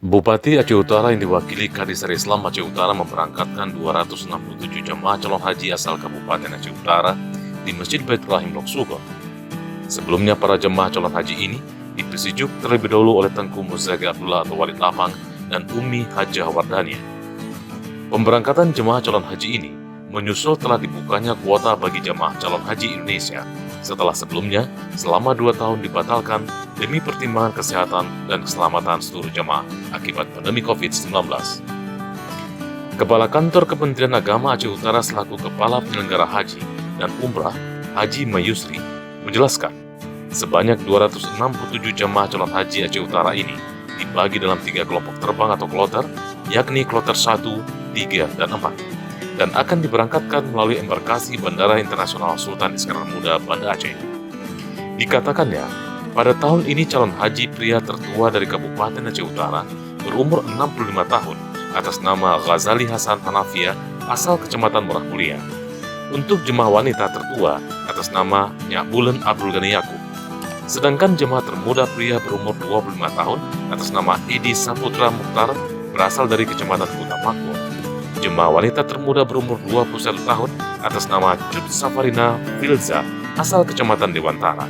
Bupati Aceh Utara yang diwakili Kadisar Islam Aceh Utara memberangkatkan 267 jemaah calon haji asal Kabupaten Aceh Utara di Masjid Baitur Rahim Lok Sugod. Sebelumnya, para jemaah calon haji ini dipesijuk terlebih dahulu oleh Tengku Muzaki Abdullah atau Walid Lapang dan Umi Hajah Wardania. Pemberangkatan jemaah calon haji ini menyusul telah dibukanya kuota bagi jemaah calon haji Indonesia setelah sebelumnya selama 2 tahun dibatalkan demi pertimbangan kesehatan dan keselamatan seluruh jemaah akibat pandemi COVID-19. Kepala Kantor Kementerian Agama Aceh Utara selaku Kepala Penyelenggara Haji dan Umrah Haji Mayusri menjelaskan, sebanyak 267 jemaah calon haji Aceh Utara ini dibagi dalam 3 kelompok terbang atau kloter, yakni kloter 1, 3, dan 4. Dan akan diberangkatkan melalui embarkasi Bandara Internasional Sultan Iskandar Muda Banda Aceh. Dikatakannya, pada tahun ini calon haji pria tertua dari Kabupaten Aceh Utara berumur 65 tahun atas nama Ghazali Hasan Hanafia asal Kecamatan Merah Mulia. Untuk jemaah wanita tertua atas nama Nyak Bulen Abdul Ghani Yakub. Sedangkan jemaah termuda pria berumur 25 tahun atas nama Edi Saputra Mukhtar berasal dari Kecamatan Kuta Makmur. Jemaah wanita termuda berumur 21 tahun atas nama Cut Safarina Filza asal Kecamatan Dewantara.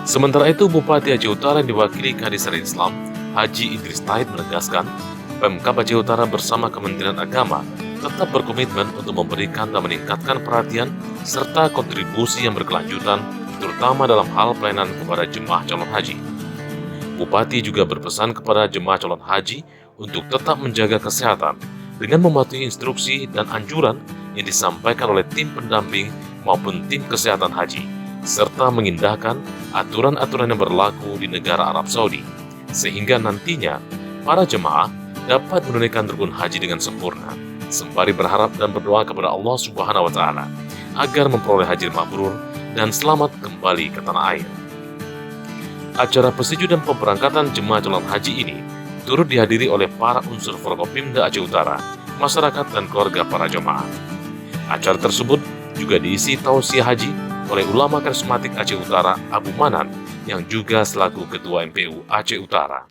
Sementara itu, Bupati Aceh Utara yang diwakili Kadisar Islam Haji Idris Tahid menegaskan, Pemkab Aceh Utara bersama Kementerian Agama tetap berkomitmen untuk memberikan dan meningkatkan perhatian serta kontribusi yang berkelanjutan, terutama dalam hal pelayanan kepada jemaah calon haji. Bupati juga berpesan kepada jemaah calon haji untuk tetap menjaga kesehatan dengan mematuhi instruksi dan anjuran yang disampaikan oleh tim pendamping maupun tim kesehatan haji, serta mengindahkan aturan-aturan yang berlaku di negara Arab Saudi, sehingga nantinya para jemaah dapat menunaikan rukun haji dengan sempurna, sembari berharap dan berdoa kepada Allah Subhanahu wa Ta'ala agar memperoleh haji mabrur dan selamat kembali ke tanah air. Acara persetujuan dan pemberangkatan jemaah calon haji ini turut dihadiri oleh para unsur Forkopimda Aceh Utara, masyarakat dan keluarga para jemaah. Acara tersebut juga diisi tausiah haji oleh ulama karismatik Aceh Utara Abu Manan yang juga selaku Ketua MPU Aceh Utara.